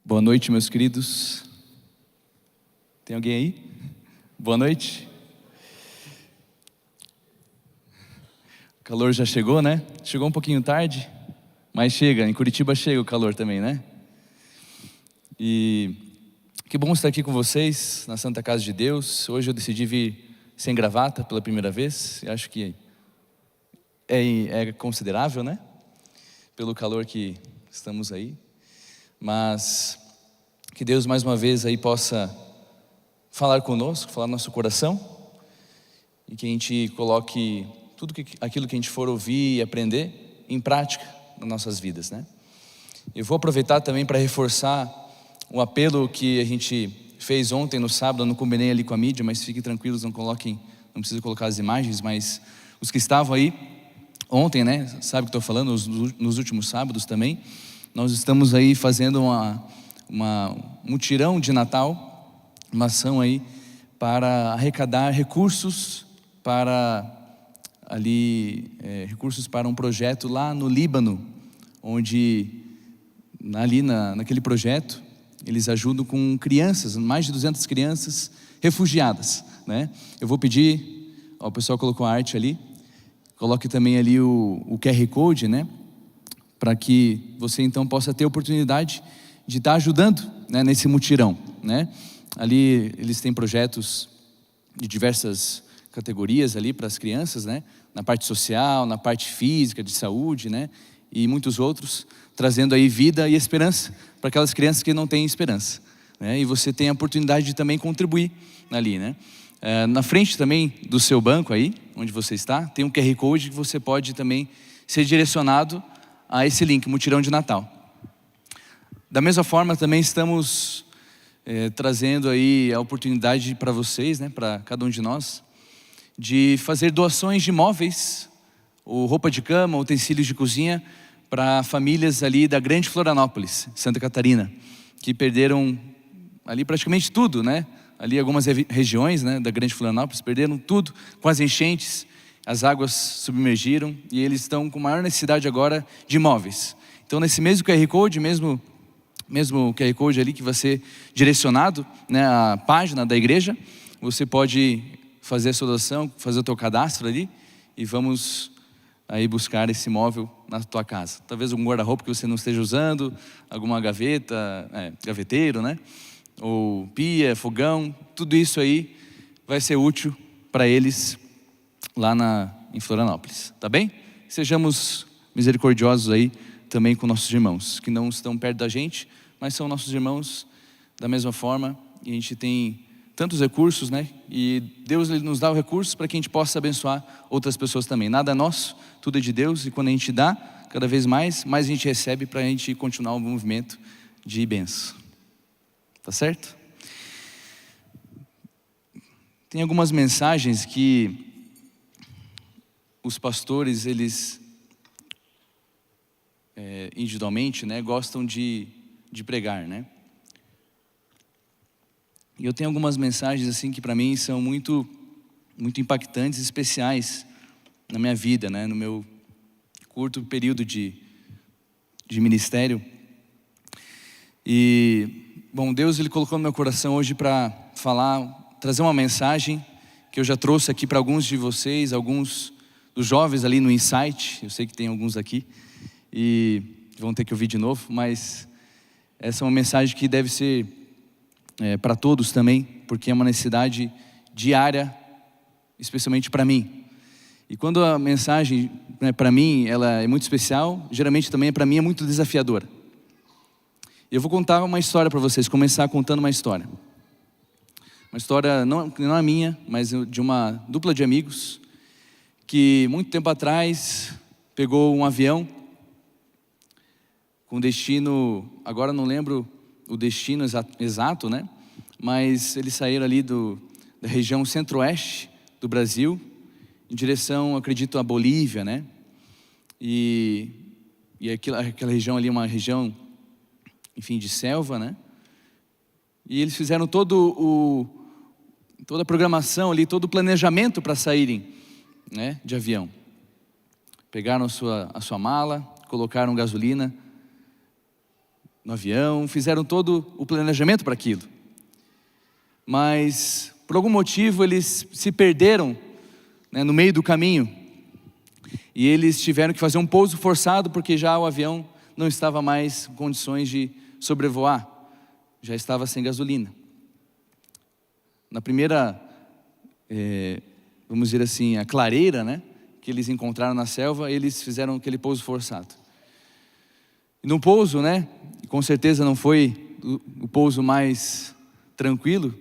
Boa noite, meus queridos. Tem alguém aí? Boa noite. O calor já chegou, né? Chegou um pouquinho tarde, mas chega. Em Curitiba chega o calor também, né? E que bom estar aqui com vocês na Santa Casa de Deus. Hoje eu decidi vir sem gravata pela primeira vez. Eu acho que é considerável, né? Pelo calor que estamos aí. Mas que Deus mais uma vez aí possa falar conosco, falar no nosso coração, e que a gente coloque aquilo que a gente for ouvir e aprender em prática nas nossas vidas, né? Eu vou aproveitar também para reforçar um apelo que a gente fez ontem no sábado. Eu não combinei ali com a mídia, mas fiquem tranquilos, não precisa colocar as imagens, mas os que estavam aí ontem, né, sabe o que estou falando, nos últimos sábados também. Nós estamos aí fazendo um mutirão de Natal, uma ação aí para arrecadar recursos para um projeto lá no Líbano, onde naquele projeto eles ajudam com crianças, mais de 200 crianças refugiadas, né? Eu vou pedir, o pessoal colocou a arte ali, coloque também ali o QR Code, né? Para que você então possa ter a oportunidade de estar ajudando, né, nesse mutirão, né? Ali eles têm projetos de diversas categorias ali para as crianças, né? Na parte social, na parte física, de saúde, né? E muitos outros, trazendo aí vida e esperança para aquelas crianças que não têm esperança, né? E você tem a oportunidade de também contribuir ali, né? Na frente também do seu banco aí, onde você está, tem um QR Code que você pode também ser direcionado a esse link, Mutirão de Natal. Da mesma forma também estamos trazendo aí a oportunidade para vocês, né, para cada um de nós, de fazer doações de móveis, ou roupa de cama, utensílios de cozinha, para famílias ali da Grande Florianópolis, Santa Catarina, que perderam ali praticamente tudo, né? Ali algumas regiões, né, da Grande Florianópolis perderam tudo com as enchentes. As águas submergiram e eles estão com maior necessidade agora de móveis. Então, nesse mesmo QR Code, mesmo QR Code ali que vai ser direcionado, né, à página da igreja, você pode fazer a sua doação, fazer o teu cadastro ali, e vamos aí buscar esse móvel na tua casa. Talvez um guarda-roupa que você não esteja usando, alguma gaveta, gaveteiro, né? Ou pia, fogão, tudo isso aí vai ser útil para eles lá em Florianópolis, tá bem? Sejamos misericordiosos aí também com nossos irmãos, que não estão perto da gente, mas são nossos irmãos da mesma forma, e a gente tem tantos recursos, né? E Deus ele nos dá os recursos para que a gente possa abençoar outras pessoas também. Nada é nosso, tudo é de Deus, e quando a gente dá, cada vez mais a gente recebe para a gente continuar o movimento de bênção. Tá certo? Tem algumas mensagens que os pastores, eles individualmente, né, gostam de pregar, né? E eu tenho algumas mensagens assim que para mim são muito impactantes, especiais na minha vida, né, no meu curto período de ministério. E bom, Deus ele colocou no meu coração hoje para trazer uma mensagem que eu já trouxe aqui para alguns de vocês, alguns dos jovens ali no Insight. Eu sei que tem alguns aqui e vão ter que ouvir de novo, mas essa é uma mensagem que deve ser para todos também, porque é uma necessidade diária, especialmente para mim. E quando a mensagem, né, para mim, ela é muito especial, geralmente também para mim é muito desafiadora. Eu vou contar uma história para vocês, começar contando uma história. Uma história não é minha, mas de uma dupla de amigos que muito tempo atrás pegou um avião com destino, agora não lembro o destino exato, né? Mas eles saíram ali da região centro-oeste do Brasil, em direção, acredito, à Bolívia, né? E aquela região ali é uma região, enfim, de selva, né? E eles fizeram toda a programação ali, todo o planejamento para saírem, né, de avião. Pegaram a sua mala, colocaram gasolina no avião, fizeram todo o planejamento para aquilo. Mas, por algum motivo, eles se perderam, né, no meio do caminho. E eles tiveram que fazer um pouso forçado, porque já o avião não estava mais em condições de sobrevoar. Já estava sem gasolina. Na primeira, vamos dizer assim, a clareira, né, que eles encontraram na selva, eles fizeram aquele pouso forçado. E no pouso, né, com certeza não foi o pouso mais tranquilo,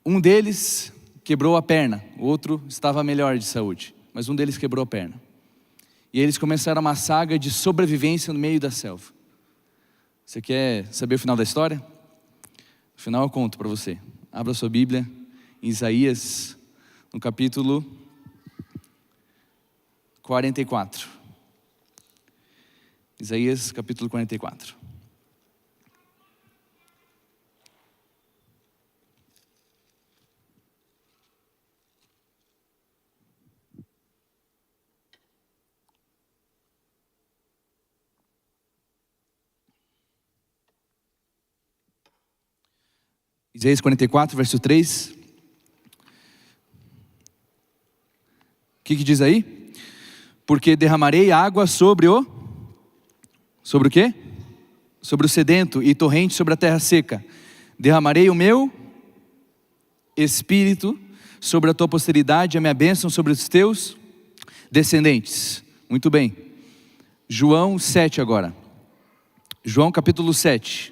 um deles quebrou a perna, o outro estava melhor de saúde, mas um deles quebrou a perna. E eles começaram uma saga de sobrevivência no meio da selva. Você quer saber o final da história? No final eu conto para você. Abra sua Bíblia em Isaías, no capítulo 44. Isaías, capítulo 44. Isaías 44, verso 3. O que diz aí? Porque derramarei água sobre o quê? Sobre o sedento e torrente sobre a terra seca. Derramarei o meu espírito sobre a tua posteridade, a minha bênção sobre os teus descendentes. Muito bem. João 7 agora. João capítulo 7.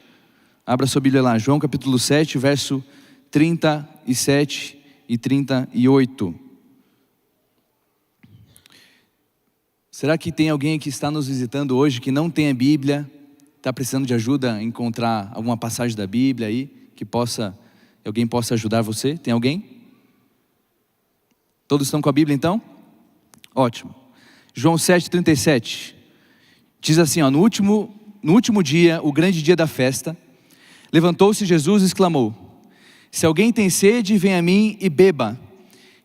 Abra sua Bíblia lá, João capítulo 7, verso 37 e 38. Será que tem alguém que está nos visitando hoje que não tem a Bíblia, está precisando de ajuda a encontrar alguma passagem da Bíblia aí, que alguém possa ajudar você? Tem alguém? Todos estão com a Bíblia então? Ótimo. João 7, 37. Diz assim, no último dia, o grande dia da festa, levantou-se Jesus e exclamou: se alguém tem sede, venha a mim e beba.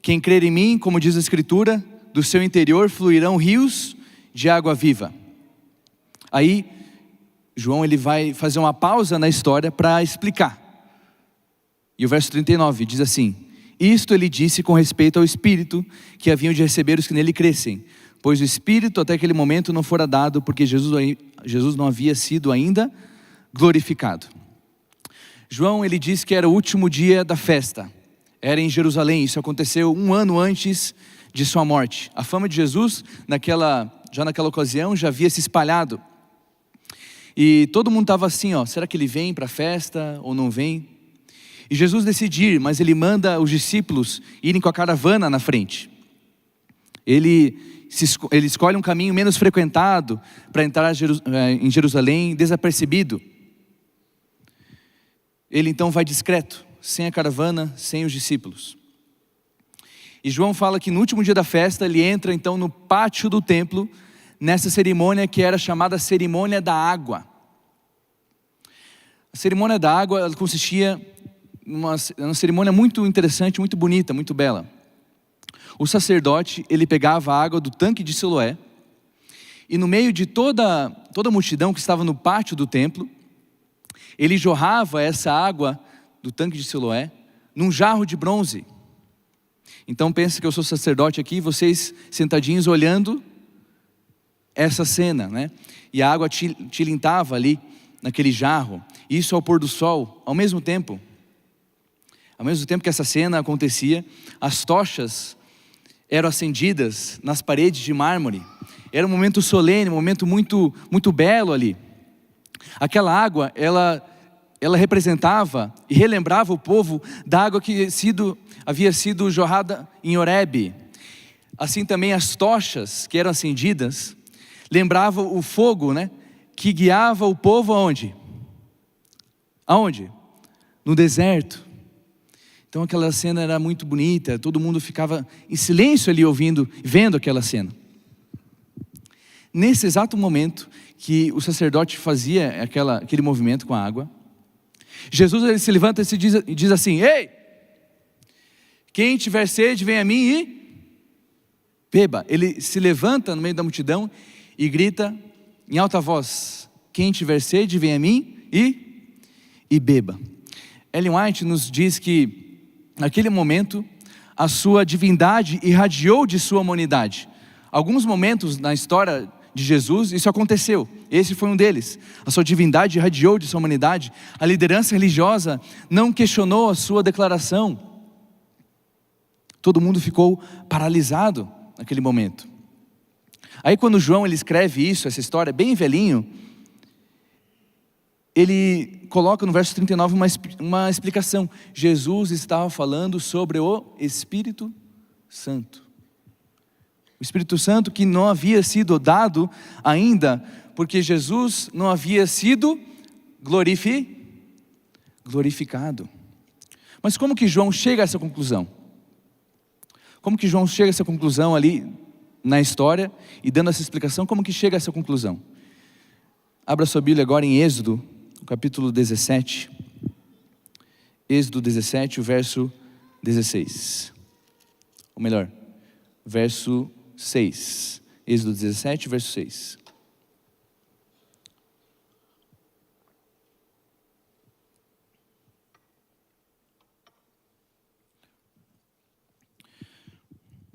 Quem crer em mim, como diz a Escritura, do seu interior fluirão rios de água viva. Aí, João ele vai fazer uma pausa na história para explicar. E o verso 39 diz assim: isto ele disse com respeito ao Espírito que haviam de receber os que nele crescem, pois o Espírito até aquele momento não fora dado, porque Jesus não havia sido ainda glorificado. João ele diz que era o último dia da festa, era em Jerusalém, isso aconteceu 1 ano antes de sua morte. A fama de Jesus, já naquela ocasião, já havia se espalhado, e todo mundo estava assim, será que ele vem para a festa ou não vem? E Jesus decide ir, mas ele manda os discípulos irem com a caravana na frente. Ele escolhe um caminho menos frequentado para entrar em Jerusalém desapercebido. Ele então vai discreto, sem a caravana, sem os discípulos. E João fala que no último dia da festa, ele entra então no pátio do templo, nessa cerimônia que era chamada cerimônia da água. A cerimônia da água, ela consistia uma cerimônia muito interessante, muito bonita, muito bela. O sacerdote, ele pegava a água do tanque de Siloé, e no meio de toda a multidão que estava no pátio do templo, ele jorrava essa água do tanque de Siloé num jarro de bronze. Então pense que eu sou sacerdote aqui, vocês sentadinhos olhando essa cena, né? E a água tilintava ali naquele jarro, isso ao pôr do sol. Ao mesmo tempo que essa cena acontecia, as tochas eram acendidas nas paredes de mármore. Era um momento solene, um momento muito, muito belo ali. Aquela água, ela representava e relembrava o povo da água que havia sido jorrada em Horebe. Assim também as tochas que eram acendidas lembravam o fogo, né, que guiava o povo aonde? Aonde? No deserto. Então aquela cena era muito bonita, todo mundo ficava em silêncio ali vendo aquela cena. Nesse exato momento que o sacerdote fazia aquele movimento com a água, Jesus ele se levanta e diz assim: ei, quem tiver sede, vem a mim e beba. Ele se levanta no meio da multidão e grita em alta voz: quem tiver sede, venha a mim e beba. Ellen White nos diz que, naquele momento, a sua divindade irradiou de sua humanidade. Alguns momentos na história de Jesus, isso aconteceu. Esse foi um deles. A sua divindade irradiou de sua humanidade. A liderança religiosa não questionou a sua declaração. Todo mundo ficou paralisado naquele momento. Aí quando João ele escreve isso, essa história, bem velhinho, ele coloca no verso 39 uma explicação. Jesus estava falando sobre o Espírito Santo. O Espírito Santo que não havia sido dado ainda, porque Jesus não havia sido glorificado. Mas como que João chega a essa conclusão? Como que João chega a essa conclusão ali na história, e dando essa explicação, como que chega a essa conclusão? Abra sua Bíblia agora em Êxodo, capítulo 17. Êxodo 17, o verso 16. Ou melhor, verso 6. Êxodo 17, verso 6.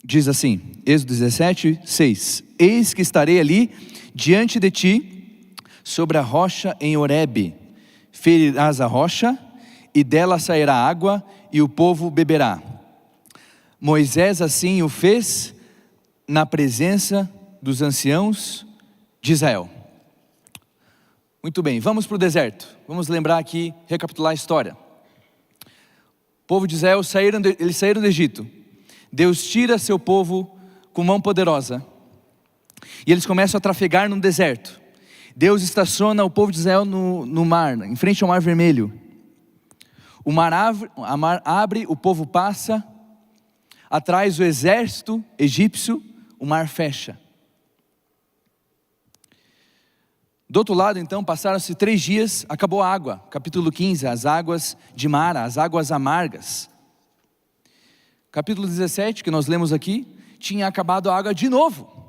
Diz assim, Êxodo 17, 6. Eis que estarei ali diante de ti, sobre a rocha em Horebe. Ferirás a rocha, e dela sairá água, e o povo beberá. Moisés assim o fez na presença dos anciãos de Israel. Muito bem, vamos para o deserto. Vamos lembrar aqui, recapitular a história. O povo de Israel eles saíram do Egito. Deus tira seu povo com mão poderosa, e eles começam a trafegar no deserto. Deus estaciona o povo de Israel no mar, em frente ao mar vermelho. O mar abre, o povo passa, atrás o exército egípcio, o mar fecha. Do outro lado então, passaram-se 3 dias, acabou a água. Capítulo 15, as águas de Mara, as águas amargas. Capítulo 17, que nós lemos aqui, tinha acabado a água de novo.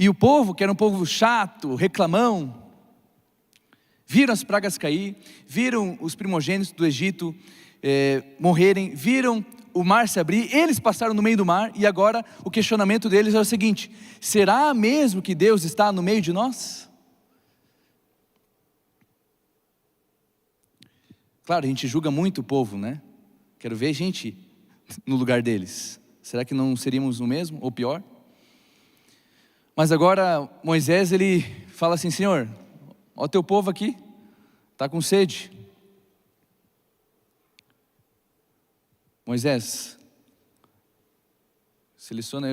E o povo, que era um povo chato, reclamão, viram as pragas cair, viram os primogênitos do Egito morrerem, viram o mar se abrir, eles passaram no meio do mar, e agora o questionamento deles é o seguinte: será mesmo que Deus está no meio de nós? Claro, a gente julga muito o povo, né? Quero ver gente no lugar deles. Será que não seríamos o mesmo, ou pior? Mas agora Moisés ele fala assim: Senhor, ó teu povo aqui, está com sede. Moisés, seleciona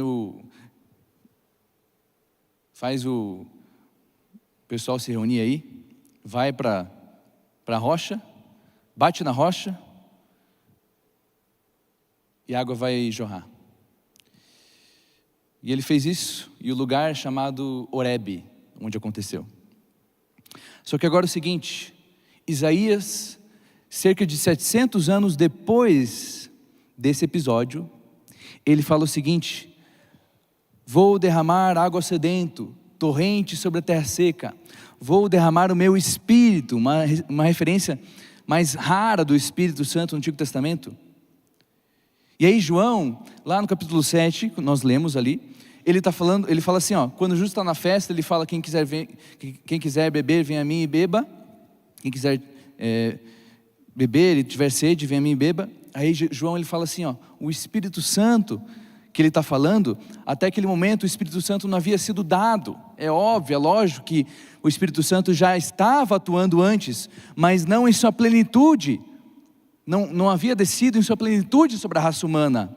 faz o pessoal se reunir aí, vai para a rocha, bate na rocha, e a água vai jorrar. E ele fez isso, e o lugar chamado Horebe, onde aconteceu. Só que agora é o seguinte, Isaías, cerca de 700 anos depois desse episódio, ele fala o seguinte: vou derramar água sedento, torrente sobre a terra seca, vou derramar o meu Espírito, uma referência mais rara do Espírito Santo no Antigo Testamento. E aí João, lá no capítulo 7, nós lemos ali, ele fala assim, ó, quando o justo está na festa, ele fala: quem quiser beber, venha a mim e beba. Quem quiser beber e tiver sede, venha a mim e beba. Aí João ele fala assim, ó, o Espírito Santo que ele está falando, até aquele momento o Espírito Santo não havia sido dado. É óbvio, é lógico que o Espírito Santo já estava atuando antes, mas não em sua plenitude. Não havia descido em sua plenitude sobre a raça humana,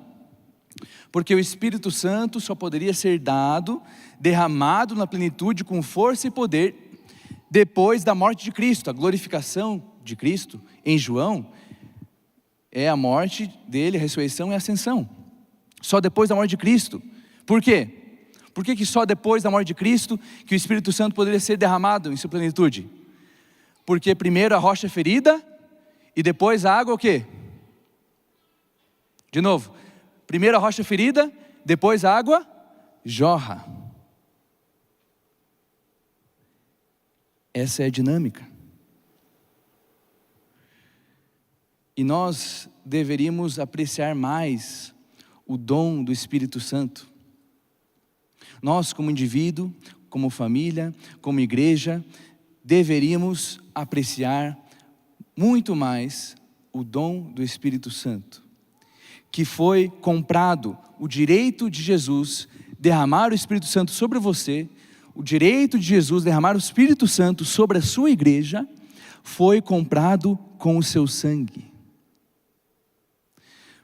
porque o Espírito Santo só poderia ser dado, derramado na plenitude com força e poder, depois da morte de Cristo. A glorificação de Cristo em João é a morte dele, a ressurreição e a ascensão. Só depois da morte de Cristo. Por quê? Por que só depois da morte de Cristo que o Espírito Santo poderia ser derramado em sua plenitude? Porque primeiro a rocha ferida, e depois a água o quê? De novo, primeiro a rocha ferida, depois a água jorra. Essa é a dinâmica. E nós deveríamos apreciar mais o dom do Espírito Santo. Nós, como indivíduo, como família, como igreja, deveríamos apreciar muito mais o dom do Espírito Santo, que foi comprado, o direito de Jesus derramar o Espírito Santo sobre você, o direito de Jesus derramar o Espírito Santo sobre a sua igreja, foi comprado com o seu sangue.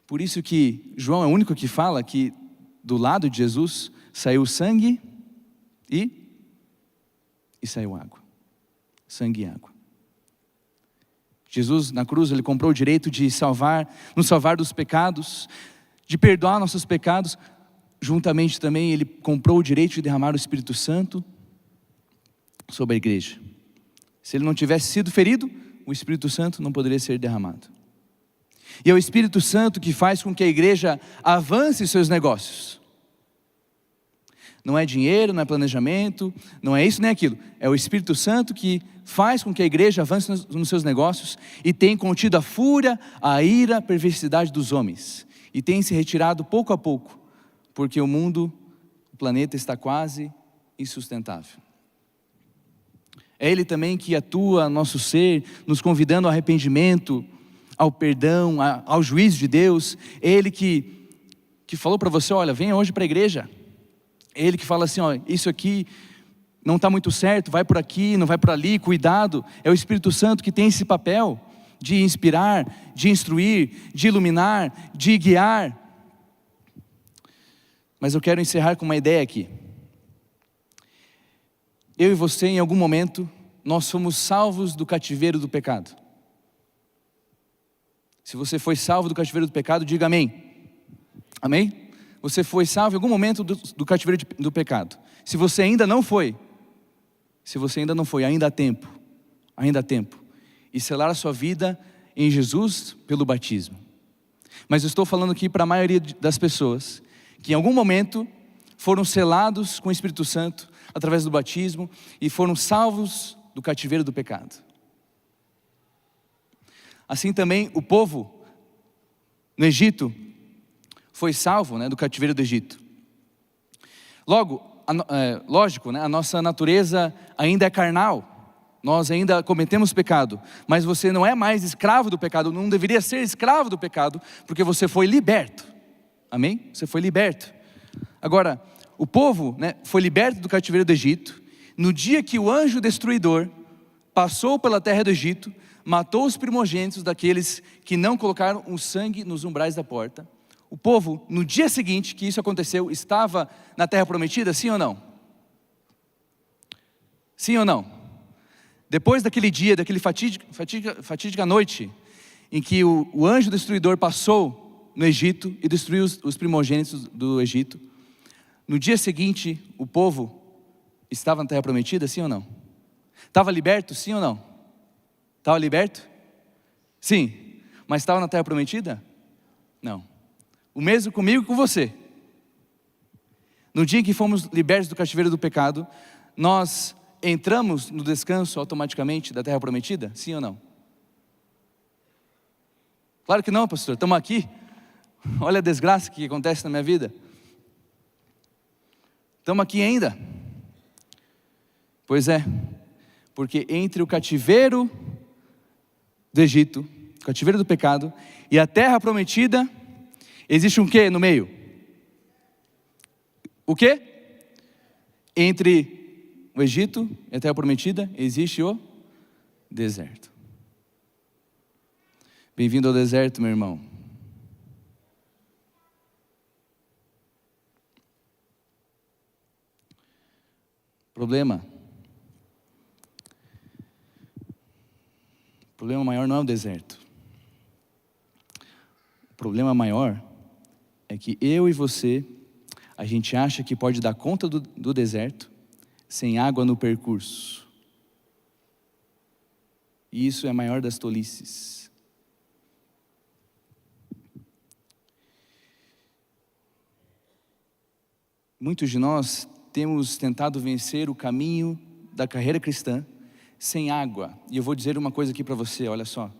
Por isso que João é o único que fala que do lado de Jesus saiu sangue e saiu água. Sangue e água. Jesus na cruz, ele comprou o direito de nos salvar dos pecados, de perdoar nossos pecados. Juntamente também ele comprou o direito de derramar o Espírito Santo sobre a igreja. Se ele não tivesse sido ferido, o Espírito Santo não poderia ser derramado. E é o Espírito Santo que faz com que a igreja avance seus negócios. Não é dinheiro, não é planejamento, não é isso nem aquilo. É o Espírito Santo que faz com que a igreja avance nos seus negócios e tem contido a fúria, a ira, a perversidade dos homens. E tem se retirado pouco a pouco, porque o planeta está quase insustentável. É Ele também que atua no nosso ser, nos convidando ao arrependimento, ao perdão, ao juízo de Deus. É Ele que falou para você, olha, venha hoje para a igreja. É Ele que fala assim, ó, isso aqui não está muito certo, vai por aqui, não vai por ali, cuidado. É o Espírito Santo que tem esse papel de inspirar, de instruir, de iluminar, de guiar. Mas eu quero encerrar com uma ideia aqui. Eu e você, em algum momento, nós fomos salvos do cativeiro do pecado. Se você foi salvo do cativeiro do pecado, diga amém. Amém? Você foi salvo em algum momento do cativeiro do pecado. Se você ainda não foi, ainda há tempo. Ainda há tempo. E selar a sua vida em Jesus pelo batismo. Mas eu estou falando aqui para a maioria das pessoas que em algum momento foram selados com o Espírito Santo através do batismo e foram salvos do cativeiro do pecado. Assim também o povo no foi salvo, do cativeiro do Egito. Lógico, a nossa natureza ainda é carnal, nós ainda cometemos pecado, mas você não é mais escravo do pecado, não deveria ser escravo do pecado, porque você foi liberto, amém? Você foi liberto. Agora, o povo foi liberto do cativeiro do Egito, no dia que o anjo destruidor passou pela terra do Egito, matou os primogênitos daqueles que não colocaram o sangue nos umbrais da porta. O povo, no dia seguinte que isso aconteceu, estava na terra prometida, sim ou não? Sim ou não? Depois daquele dia, daquele fatídica noite, em que o anjo destruidor passou no Egito e destruiu os primogênitos do Egito, no dia seguinte, o povo estava na terra prometida, sim ou não? Estava liberto, sim ou não? Estava liberto? Sim. Mas estava na terra prometida? Não. O mesmo comigo e com você. No dia em que fomos libertos do cativeiro do pecado, nós entramos no descanso automaticamente da terra prometida? Sim ou não? Claro que não, pastor. Estamos aqui. Olha a desgraça que acontece na minha vida. Estamos aqui ainda. Pois é. Porque entre o cativeiro do Egito, o cativeiro do pecado, e a terra prometida, existe um quê no meio? O quê? Entre o Egito e a terra prometida, existe o deserto. Bem-vindo ao deserto, meu irmão. Problema maior não é o deserto. O problema maior é que eu e você, a gente acha que pode dar conta do deserto sem água no percurso. E isso é a maior das tolices. Muitos de nós temos tentado vencer o caminho da carreira cristã sem água. E eu vou dizer uma coisa aqui para você, olha só.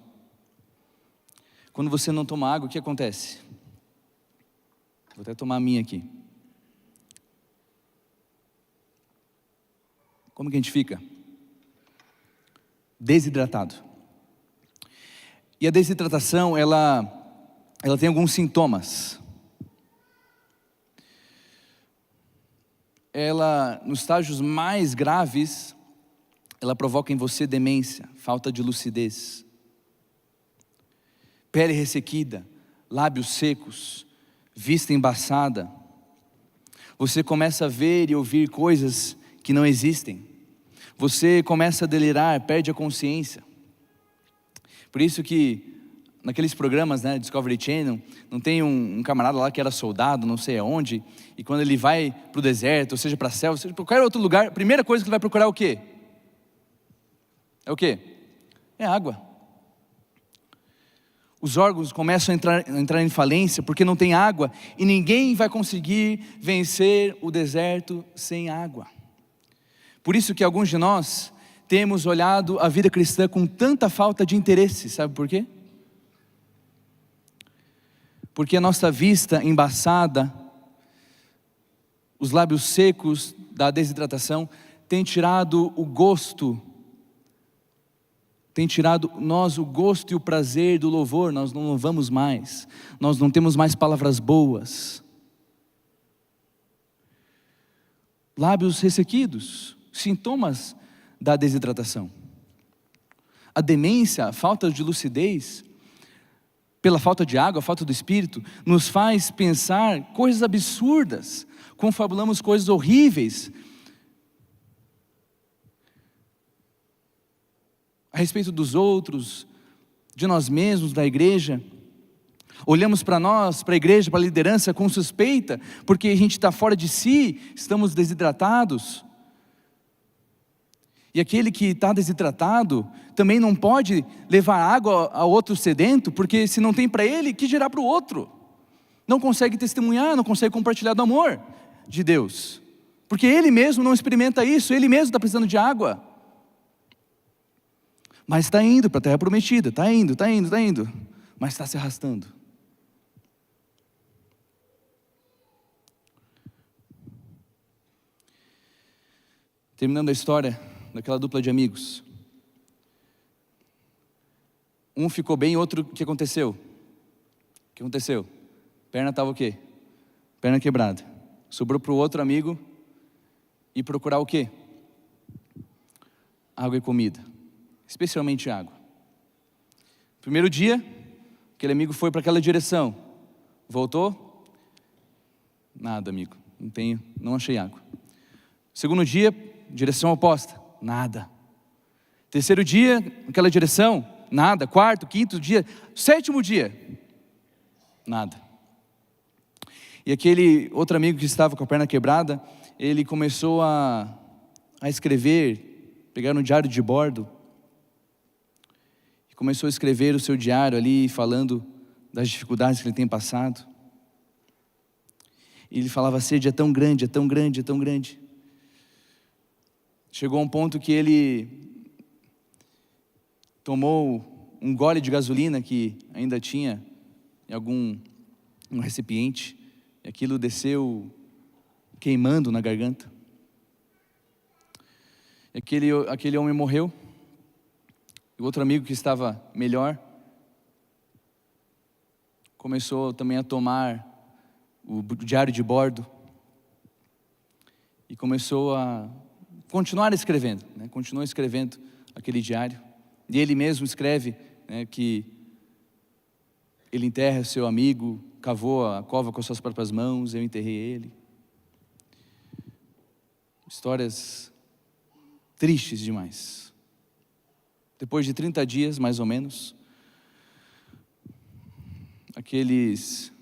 Quando você não toma água, o que acontece? Vou até tomar a minha aqui. Como que a gente fica? Desidratado. E a desidratação, ela tem alguns sintomas. Ela, nos estágios mais graves, ela provoca em você demência, falta de lucidez, pele ressequida, lábios secos, vista embaçada. Você começa a ver e ouvir coisas que não existem. Você começa a delirar, perde a consciência. Por isso que naqueles programas, né, Discovery Channel, não tem um camarada lá que era soldado, não sei aonde, e quando ele vai para o deserto, ou seja, para a selva, ou seja, para qualquer outro lugar, a primeira coisa que ele vai procurar é o quê? É o quê? É água. Os órgãos começam a entrar em falência porque não tem água, e ninguém vai conseguir vencer o deserto sem água. Por isso que alguns de nós temos olhado a vida cristã com tanta falta de interesse, sabe por quê? Porque a nossa vista embaçada, os lábios secos da desidratação, tem tirado o gosto, tem tirado nós o gosto e o prazer do louvor. Nós não louvamos mais, nós não temos mais palavras boas. Lábios ressequidos, sintomas da desidratação. A demência, a falta de lucidez, pela falta de água, a falta do Espírito, nos faz pensar coisas absurdas, confabulamos coisas horríveis a respeito dos outros, de nós mesmos, da igreja. Olhamos para nós, para a igreja, para a liderança com suspeita, porque a gente está fora de si, estamos desidratados. E aquele que está desidratado também não pode levar água a outro sedento, porque se não tem para ele, que dirá para o outro? Não consegue testemunhar, não consegue compartilhar do amor de Deus, porque ele mesmo não experimenta isso, ele mesmo está precisando de água. Mas está indo para a terra prometida, está indo, mas está se arrastando. Terminando a história daquela dupla de amigos. Um ficou bem, outro, o que aconteceu? O que aconteceu? Perna estava o quê? Perna quebrada. Sobrou para o outro amigo ir procurar o quê? Água e comida. Especialmente água. Primeiro dia, aquele amigo foi para aquela direção. Voltou? Nada, amigo. Não achei água. Segundo dia, direção oposta. Nada. Terceiro dia, aquela direção, nada. Quarto, quinto dia, sétimo dia, nada. E aquele outro amigo que estava com a perna quebrada, ele começou a escrever, pegar um diário de bordo, e começou a escrever o seu diário ali, falando das dificuldades que ele tem passado. E ele falava: a sede é tão grande, é tão grande, é tão grande. Chegou a um ponto que ele tomou um gole de gasolina que ainda tinha em um recipiente, e aquilo desceu queimando na garganta. Aquele homem morreu. E o outro amigo que estava melhor começou também a tomar o diário de bordo e começou a continuar escrevendo, né? Continuou escrevendo aquele diário. E ele mesmo escreve, né, que ele enterra seu amigo, cavou a cova com as suas próprias mãos, eu enterrei ele. Histórias tristes demais. Depois de 30 dias, mais ou menos, aqueles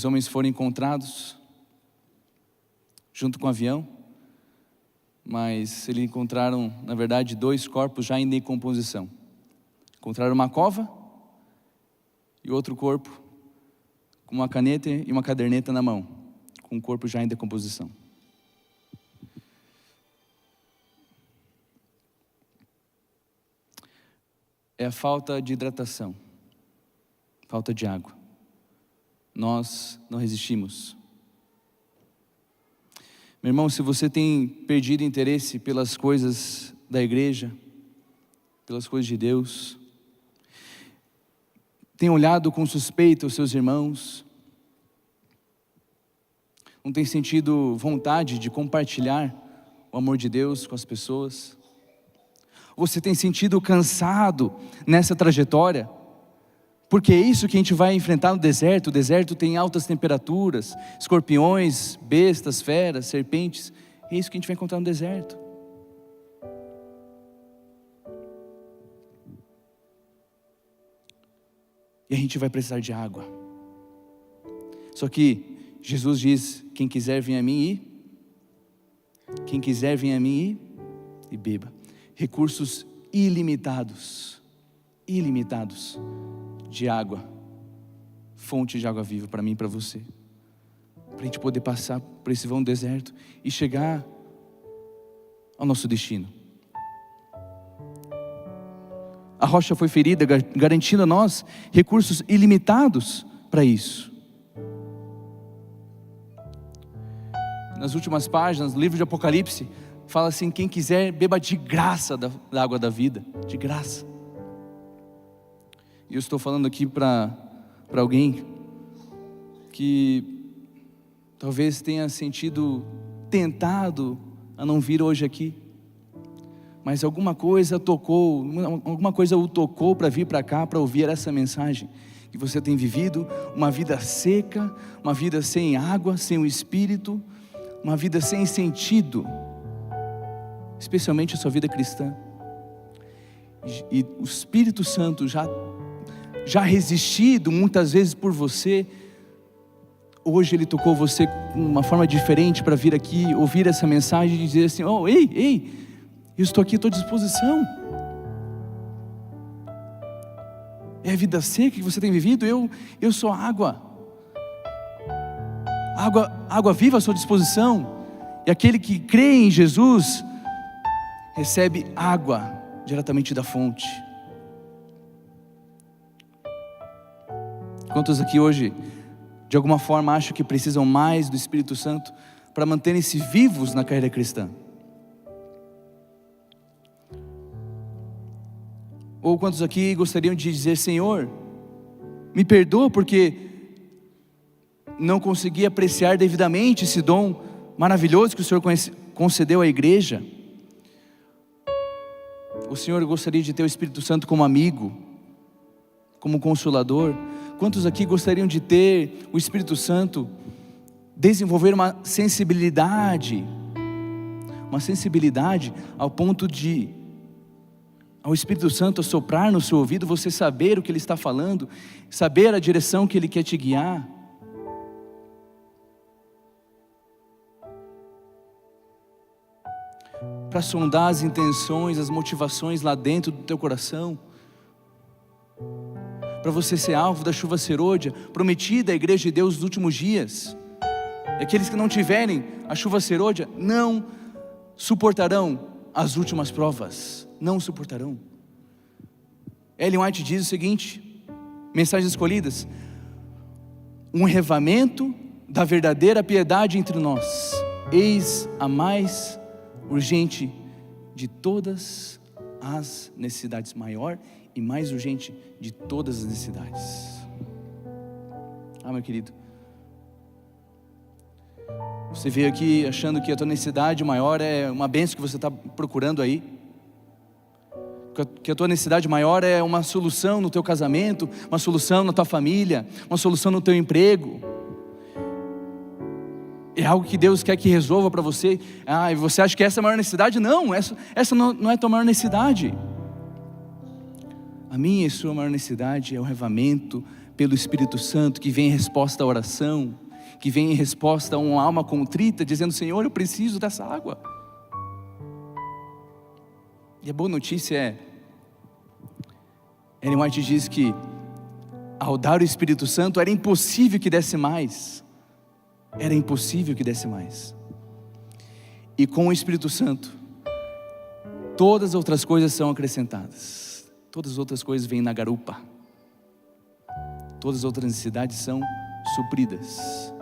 homens foram encontrados junto com o avião, mas eles encontraram, na verdade, 2 corpos já em decomposição. Encontraram uma cova e outro corpo com uma caneta e uma caderneta na mão, com o corpo já em decomposição. é a falta de hidratação, falta de água. Nós não resistimos. Meu irmão, se você tem perdido interesse pelas coisas da igreja, pelas coisas de Deus, tem olhado com suspeita os seus irmãos, não tem sentido vontade de compartilhar o amor de Deus com as pessoas, você tem sentido cansado nessa trajetória, porque é isso que a gente vai enfrentar no deserto. O deserto tem altas temperaturas, escorpiões, bestas, feras, serpentes. É isso que a gente vai encontrar no deserto. E a gente vai precisar de água. Só que Jesus diz: quem quiser vir a mim quem quiser vir a mim e beba. Recursos ilimitados de água, fonte de água viva para mim e para você, para a gente poder passar por esse vão deserto e chegar ao nosso destino. A rocha foi ferida, garantindo a nós recursos ilimitados para isso. Nas últimas páginas do livro de Apocalipse, fala assim: quem quiser, beba de graça da água da vida, de graça. E eu estou falando aqui para alguém que talvez tenha sentido tentado a não vir hoje aqui, mas alguma coisa o tocou para vir para cá, para ouvir essa mensagem. Que você tem vivido uma vida seca, uma vida sem água, sem o Espírito, uma vida sem sentido, especialmente a sua vida cristã. E o Espírito Santo já resistido muitas vezes por você, hoje Ele tocou você de uma forma diferente para vir aqui, ouvir essa mensagem e dizer assim: oh, ei, eu estou aqui, estou à disposição. É a vida seca que você tem vivido, eu sou água viva à sua disposição. E aquele que crê em Jesus recebe água diretamente da fonte. Quantos aqui hoje, de alguma forma, acham que precisam mais do Espírito Santo para manterem-se vivos na carreira cristã? Ou quantos aqui gostariam de dizer: Senhor, me perdoa porque não consegui apreciar devidamente esse dom maravilhoso que o Senhor concedeu à igreja? O Senhor gostaria de ter o Espírito Santo como amigo, como consolador? Quantos aqui gostariam de ter o Espírito Santo, desenvolver uma sensibilidade ao ponto de, ao Espírito Santo soprar no seu ouvido, você saber o que Ele está falando, saber a direção que Ele quer te guiar? Para sondar as intenções, as motivações lá dentro do teu coração, para você ser alvo da chuva serôdia prometida à igreja de Deus nos últimos dias. E aqueles que não tiverem a chuva serôdia não suportarão as últimas provas, não suportarão. Ellen White diz o seguinte: mensagens escolhidas, um revamento da verdadeira piedade entre nós, eis a mais urgente de todas as necessidades, maior e mais urgente de todas as necessidades. Meu querido, você veio aqui achando que a tua necessidade maior é uma bênção que você está procurando aí, que a tua necessidade maior é uma solução no teu casamento, uma solução na tua família, uma solução no teu emprego. É algo que Deus quer que resolva para você. E você acha que essa é a maior necessidade? Não, essa não é a tua maior necessidade. A minha e a sua maior necessidade é o revamento pelo Espírito Santo, que vem em resposta à oração, que vem em resposta a uma alma contrita, dizendo: Senhor, eu preciso dessa água. E a boa notícia Ellen White diz que ao dar o Espírito Santo era impossível que desse mais. Era impossível que desse mais. E com o Espírito Santo, todas as outras coisas são acrescentadas. Todas as outras coisas vêm na garupa. Todas as outras necessidades são supridas.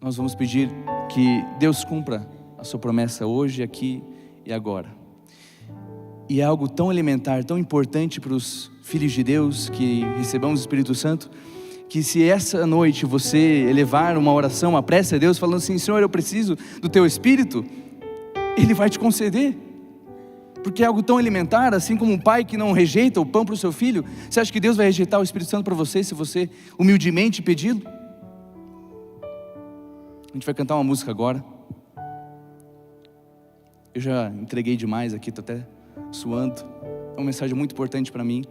Nós vamos pedir que Deus cumpra a sua promessa hoje, aqui e agora. E é algo tão elementar, tão importante para os filhos de Deus que recebamos o Espírito Santo, que se essa noite você elevar uma oração, uma prece a Deus, falando assim: Senhor, eu preciso do Teu Espírito, Ele vai te conceder. Porque é algo tão elementar, assim como um pai que não rejeita o pão para o seu filho. Você acha que Deus vai rejeitar o Espírito Santo para você, se você humildemente pedi-lo? A gente vai cantar uma música agora. Eu já entreguei demais aqui, estou até suando. É uma mensagem muito importante para mim,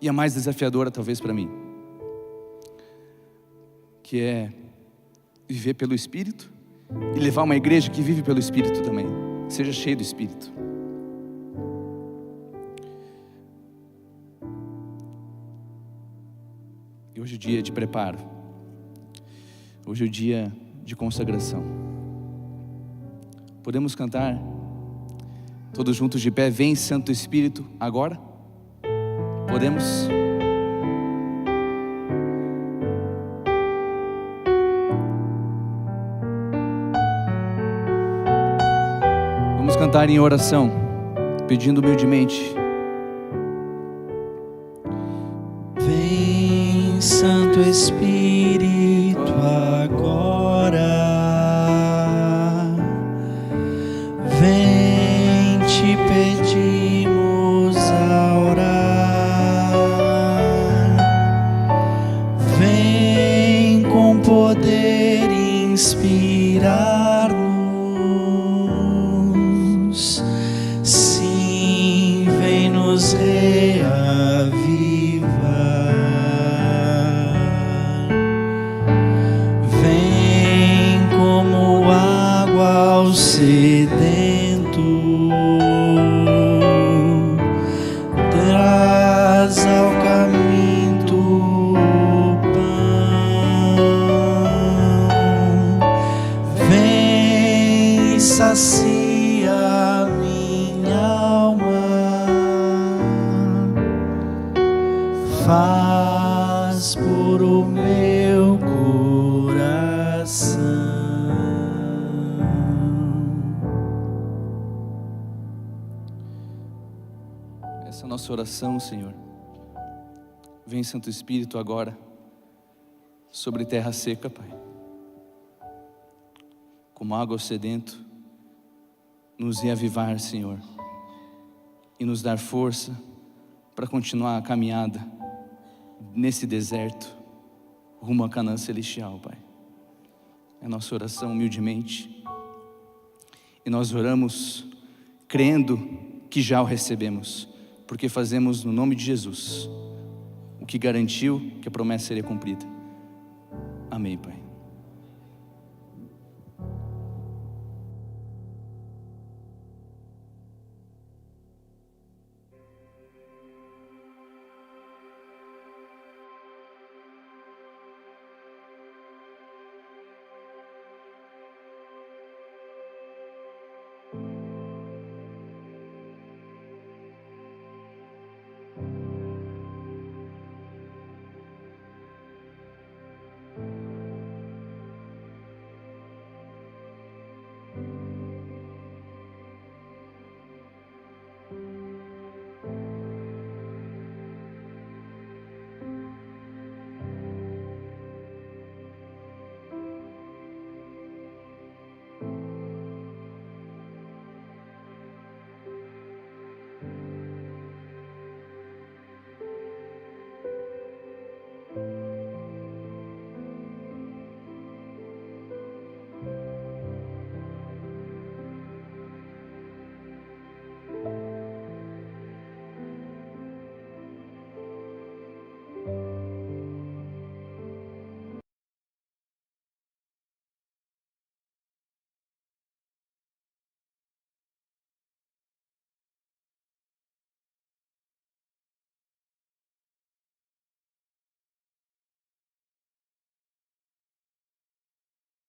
e a mais desafiadora talvez para mim, que é viver pelo Espírito e levar uma igreja que vive pelo Espírito também. Seja cheio do Espírito. E hoje é o dia de preparo. Hoje é o dia de consagração. Podemos cantar todos juntos de pé: Vem Santo Espírito agora? Podemos? Vamos cantar em oração, pedindo humildemente. Vem Santo Espírito agora, vem, te pedimos a orar, vem com poder inspirar-nos, sim, vem nos reavivar, vem como água ao sedento, traz ao caminho o pão, vem e sacia minha alma, faz por o meu coração. Essa é a nossa oração, Senhor. Vem Santo Espírito agora sobre terra seca, Pai, como água ao sedento, nos reavivar, Senhor, e nos dar força para continuar a caminhada nesse deserto rumo a Canaã celestial, Pai. É a nossa oração humildemente, e nós oramos crendo que já o recebemos, porque fazemos no nome de Jesus o que garantiu que a promessa seria cumprida. Amém, Pai.